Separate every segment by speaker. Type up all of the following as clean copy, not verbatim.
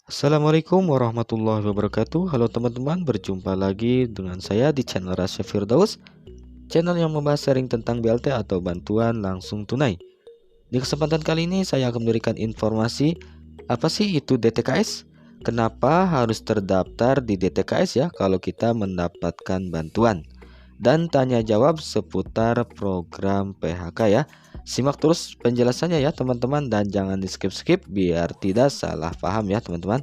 Speaker 1: Assalamualaikum warahmatullahi wabarakatuh. Halo teman-teman, berjumpa lagi dengan saya di channel Rasya Firdaus, channel yang membahas sharing tentang BLT atau bantuan langsung tunai. Di kesempatan kali ini saya akan memberikan informasi apa sih itu DTKS, kenapa harus terdaftar di DTKS ya kalau kita mendapatkan bantuan, dan tanya jawab seputar program PHK ya. Simak terus penjelasannya ya teman-teman, dan jangan di skip-skip biar tidak salah paham ya teman-teman.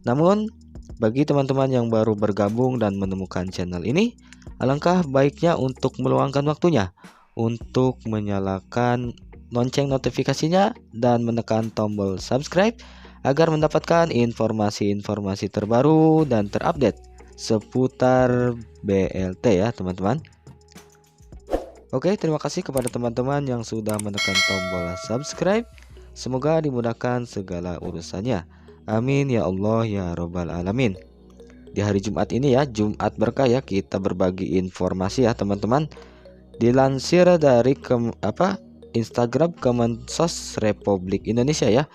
Speaker 1: Namun, bagi teman-teman yang baru bergabung dan menemukan channel ini, alangkah baiknya untuk meluangkan waktunya untuk menyalakan lonceng notifikasinya dan menekan tombol subscribe agar mendapatkan informasi-informasi terbaru dan terupdate seputar BLT ya teman-teman. Oke, terima kasih kepada teman-teman yang sudah menekan tombol subscribe. Semoga dimudahkan segala urusannya. Amin ya Allah ya Robbal Alamin. Di hari Jumat ini ya, Jumat berkah ya, kita berbagi informasi ya teman-teman. Dilansir dari Instagram Kemensos Republik Indonesia ya.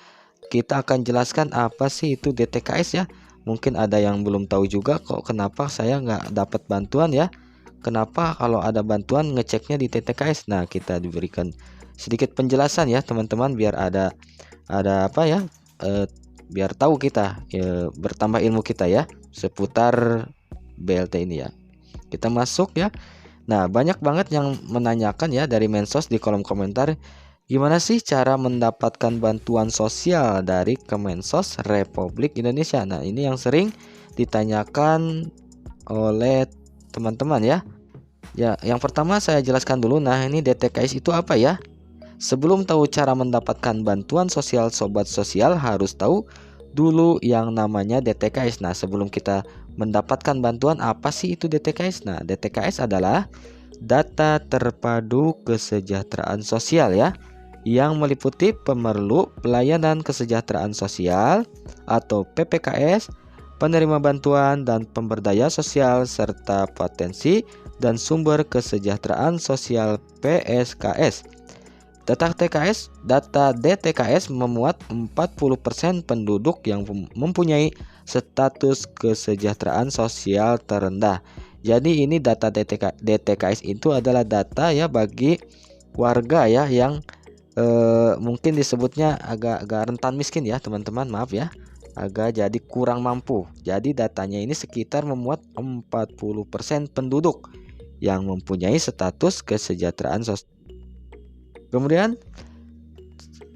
Speaker 1: Kita akan jelaskan apa sih itu DTKS ya. Mungkin ada yang belum tahu juga kok kenapa saya nggak dapat bantuan ya. Kenapa kalau ada bantuan ngeceknya di DTKS. Nah, kita diberikan sedikit penjelasan ya teman-teman, biar ada apa ya, biar tahu kita bertambah ilmu kita ya seputar BLT ini ya. Kita masuk ya. Nah, banyak banget yang menanyakan ya dari Mensos di kolom komentar, gimana sih cara mendapatkan bantuan sosial dari Kemensos Republik Indonesia. Nah, ini yang sering ditanyakan oleh teman-teman ya. Ya, yang pertama saya jelaskan dulu. Nah, ini DTKS itu apa ya? Sebelum tahu cara mendapatkan bantuan sosial, sobat sosial harus tahu dulu yang namanya DTKS. Nah, sebelum kita mendapatkan bantuan, apa sih itu DTKS? Nah, DTKS adalah data terpadu kesejahteraan sosial ya, yang meliputi pemerlu pelayanan kesejahteraan sosial atau PPKS, penerima bantuan dan pemberdaya sosial, serta potensi dan sumber kesejahteraan sosial PSKS. Data DTKS memuat 40% penduduk yang mempunyai status kesejahteraan sosial terendah. Jadi ini data DTKS itu adalah data ya bagi warga ya yang mungkin disebutnya agak rentan miskin ya teman-teman, maaf ya, agak jadi kurang mampu. Jadi datanya ini sekitar memuat 40% penduduk yang mempunyai status kesejahteraan sosial. Kemudian,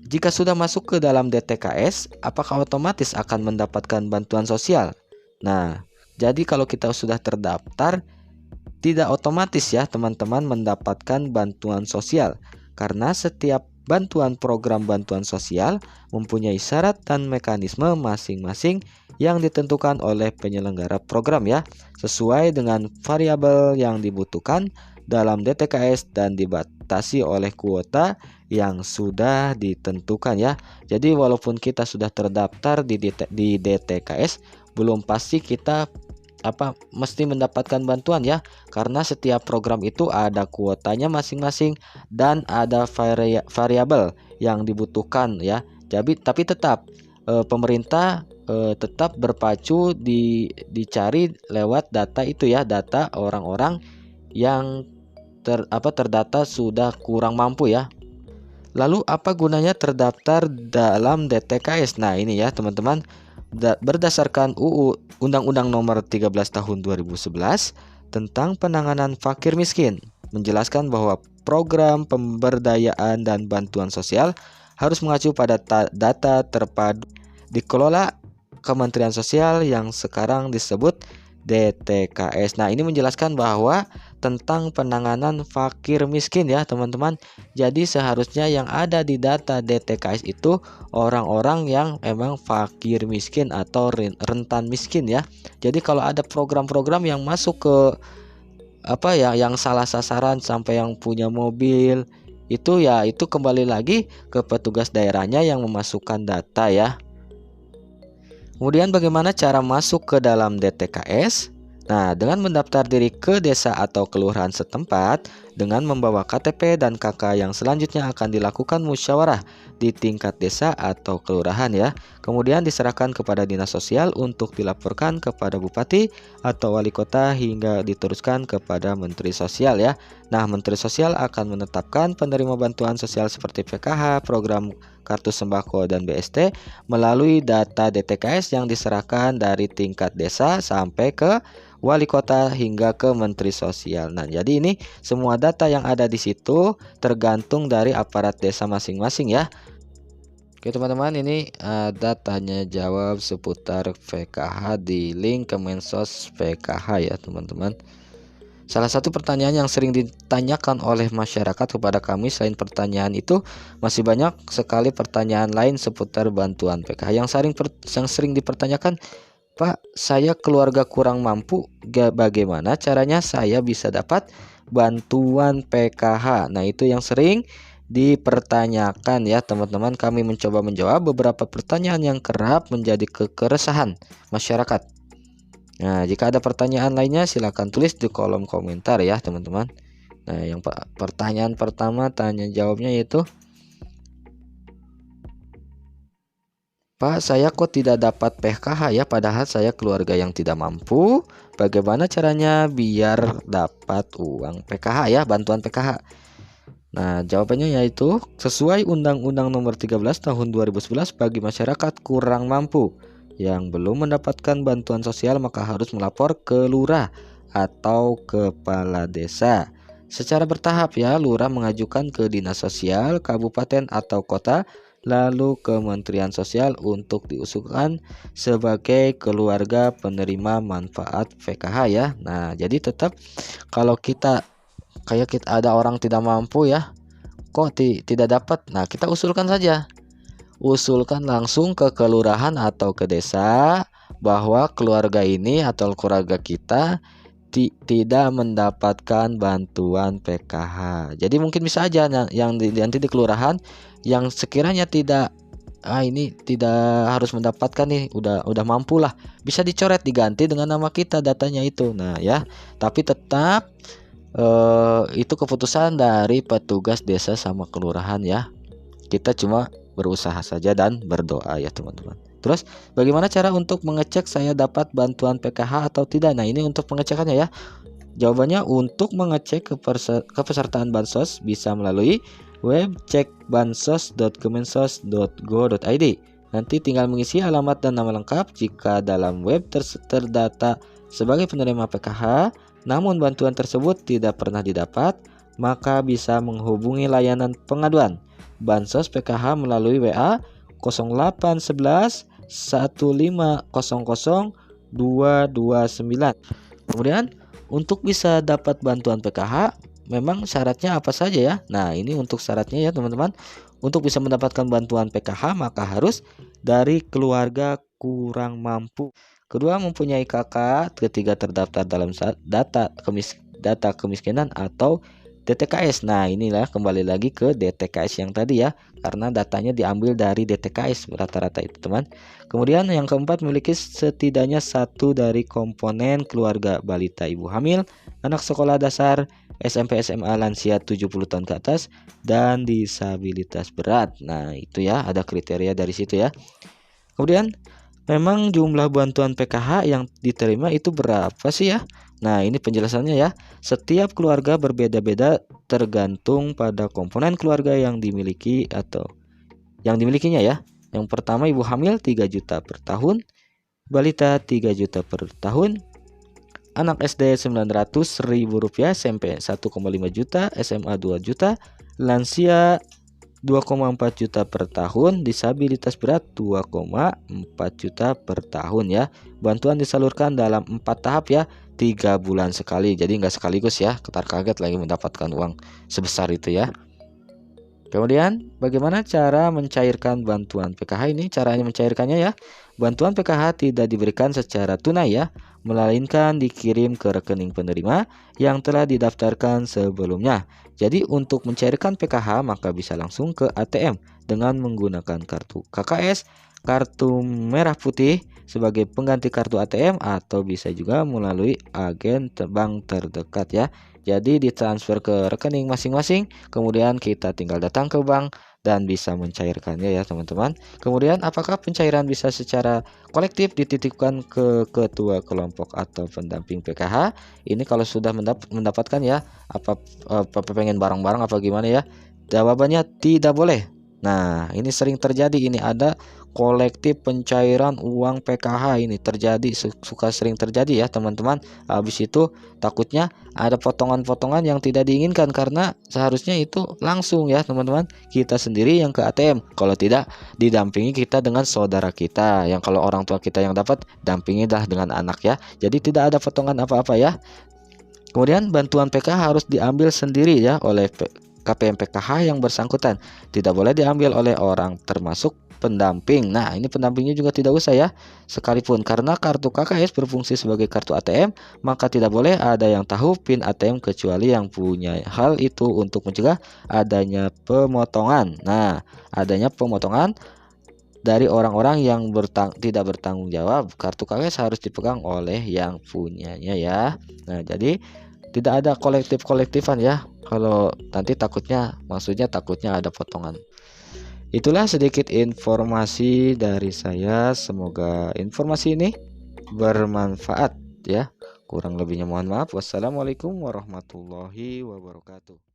Speaker 1: jika sudah masuk ke dalam DTKS, apakah otomatis akan mendapatkan bantuan sosial? Nah, jadi kalau kita sudah terdaftar, tidak otomatis ya teman-teman mendapatkan bantuan sosial, karena setiap bantuan program bantuan sosial mempunyai syarat dan mekanisme masing-masing yang ditentukan oleh penyelenggara program ya, sesuai dengan variabel yang dibutuhkan dalam DTKS dan dibatasi oleh kuota yang sudah ditentukan ya. Jadi walaupun kita sudah terdaftar di DTKS, belum pasti kita mesti mendapatkan bantuan ya, karena setiap program itu ada kuotanya masing-masing dan ada variabel yang dibutuhkan ya. Tapi tetap pemerintah tetap berpacu dicari lewat data itu ya, data orang-orang yang terdata sudah kurang mampu ya. Lalu apa gunanya terdaftar dalam DTKS? Nah, ini ya teman-teman, berdasarkan Undang-Undang Nomor 13 Tahun 2011 tentang penanganan fakir miskin, menjelaskan bahwa program pemberdayaan dan bantuan sosial harus mengacu pada data terpadu dikelola Kementerian Sosial yang sekarang disebut DTKS. Nah, ini menjelaskan bahwa tentang penanganan fakir miskin ya teman-teman. Jadi seharusnya yang ada di data DTKS itu orang-orang yang emang fakir miskin atau rentan miskin ya. Jadi kalau ada program-program yang masuk ke yang salah sasaran sampai yang punya mobil, itu ya itu kembali lagi ke petugas daerahnya yang memasukkan data ya. Kemudian bagaimana cara masuk ke dalam DTKS? Nah, dengan mendaftar diri ke desa atau kelurahan setempat dengan membawa KTP dan KK yang selanjutnya akan dilakukan musyawarah di tingkat desa atau kelurahan ya. Kemudian diserahkan kepada dinas sosial untuk dilaporkan kepada bupati atau wali kota hingga diteruskan kepada menteri sosial ya. Nah, menteri sosial akan menetapkan penerima bantuan sosial seperti PKH, program kartu sembako dan BST melalui data DTKS yang diserahkan dari tingkat desa sampai ke wali kota hingga ke menteri sosial. Nah, jadi ini semua data yang ada di situ tergantung dari aparat desa masing-masing ya. Oke teman-teman, ini ada tanya jawab seputar PKH di link Kemensos PKH ya teman-teman. Salah satu pertanyaan yang sering ditanyakan oleh masyarakat kepada kami, selain pertanyaan itu masih banyak sekali pertanyaan lain seputar bantuan PKH yang sering dipertanyakan. Pak, saya keluarga kurang mampu, bagaimana caranya saya bisa dapat bantuan PKH? Nah, itu yang sering dipertanyakan ya teman-teman. Kami mencoba menjawab beberapa pertanyaan yang kerap menjadi keresahan masyarakat. Nah, jika ada pertanyaan lainnya silakan tulis di kolom komentar ya teman-teman. Nah, yang pertanyaan pertama tanya jawabnya yaitu, Pak, saya kok tidak dapat PKH ya, padahal saya keluarga yang tidak mampu. Bagaimana caranya biar dapat uang PKH ya, bantuan PKH? Nah, jawabannya yaitu sesuai Undang-Undang Nomor 13 Tahun 2011, bagi masyarakat kurang mampu yang belum mendapatkan bantuan sosial maka harus melapor ke lurah atau kepala desa. Secara bertahap ya, lurah mengajukan ke dinas sosial, kabupaten atau kota, lalu Kementerian Sosial untuk diusulkan sebagai keluarga penerima manfaat PKH ya. Nah, jadi tetap kalau kita ada orang tidak mampu ya, kok tidak dapat. Nah, kita usulkan saja. Usulkan langsung ke kelurahan atau ke desa bahwa keluarga ini atau keluarga kita tidak mendapatkan bantuan PKH. Jadi mungkin bisa aja yang nanti di kelurahan yang sekiranya tidak ini tidak harus mendapatkan nih, udah mampu lah, bisa dicoret diganti dengan nama kita datanya itu. Nah ya, tapi tetap itu keputusan dari petugas desa sama kelurahan ya. Kita cuma berusaha saja dan berdoa ya teman-teman. Terus bagaimana cara untuk mengecek saya dapat bantuan PKH atau tidak? Nah, ini untuk pengecekannya ya. Jawabannya, untuk mengecek kepesertaan bansos bisa melalui web cekbansos.kemensos.go.id. Nanti tinggal mengisi alamat dan nama lengkap. Jika dalam web terdata sebagai penerima PKH namun bantuan tersebut tidak pernah didapat, maka bisa menghubungi layanan pengaduan Bansos PKH melalui WA 0811 1500 229. Kemudian untuk bisa dapat bantuan PKH memang syaratnya apa saja ya? Nah, ini untuk syaratnya ya teman-teman. Untuk bisa mendapatkan bantuan PKH maka harus dari keluarga kurang mampu. Kedua, mempunyai kakak. Ketiga, terdaftar dalam data kemiskinan atau DTKS. Nah, inilah kembali lagi ke DTKS yang tadi ya, karena datanya diambil dari DTKS rata-rata itu teman. Kemudian yang keempat, memiliki setidaknya satu dari komponen keluarga: balita, ibu hamil, anak sekolah dasar, SMP SMA, lansia 70 tahun ke atas, dan disabilitas berat. Nah, itu ya, ada kriteria dari situ ya. Kemudian memang jumlah bantuan PKH yang diterima itu berapa sih ya? Nah, ini penjelasannya ya. Setiap keluarga berbeda-beda tergantung pada komponen keluarga yang dimiliki atau yang dimilikinya ya. Yang pertama, ibu hamil 3 juta per tahun, balita 3 juta per tahun, anak SD 900.000 rupiah, SMP 1,5 juta, SMA 2 juta, lansia 2,4 juta per tahun, disabilitas berat 2,4 juta per tahun ya. Bantuan disalurkan dalam 4 tahap ya, 3 bulan sekali. Jadi nggak sekaligus ya, ketar kaget lagi mendapatkan uang sebesar itu ya. Kemudian bagaimana cara mencairkan bantuan PKH ini? Caranya mencairkannya ya, bantuan PKH tidak diberikan secara tunai ya, melainkan dikirim ke rekening penerima yang telah didaftarkan sebelumnya. Jadi untuk mencairkan PKH maka bisa langsung ke ATM dengan menggunakan kartu KKS, kartu merah putih sebagai pengganti kartu ATM, atau bisa juga melalui agen bank terdekat ya. Jadi ditransfer ke rekening masing-masing, kemudian kita tinggal datang ke bank dan bisa mencairkannya ya teman-teman. Kemudian apakah pencairan bisa secara kolektif dititipkan ke ketua kelompok atau pendamping PKH? Ini kalau sudah mendapatkan ya, apa pengen bareng-bareng apa gimana ya? Jawabannya tidak boleh. Nah, ini sering terjadi, ini ada kolektif pencairan uang PKH, ini terjadi, suka sering terjadi ya teman-teman. Habis itu takutnya ada potongan-potongan yang tidak diinginkan, karena seharusnya itu langsung ya teman-teman, kita sendiri yang ke ATM. Kalau tidak, didampingi kita dengan saudara kita, yang kalau orang tua kita yang dapat, dampingi dah dengan anak ya. Jadi tidak ada potongan apa-apa ya. Kemudian bantuan PKH harus diambil sendiri ya oleh KPM PKH yang bersangkutan. Tidak boleh diambil oleh orang termasuk pendamping. Nah, ini pendampingnya juga tidak usah ya. Sekalipun karena kartu KKS berfungsi sebagai kartu ATM, maka tidak boleh ada yang tahu PIN ATM kecuali yang punya. Hal itu untuk mencegah adanya pemotongan. Nah, adanya pemotongan dari orang-orang yang tidak bertanggung jawab. Kartu KKS harus dipegang oleh yang punyanya ya. Nah, jadi tidak ada kolektif-kolektifan ya. Kalau nanti maksudnya takutnya ada potongan. Itulah sedikit informasi dari saya. Semoga informasi ini bermanfaat ya. Kurang lebihnya mohon maaf. Wassalamualaikum warahmatullahi wabarakatuh.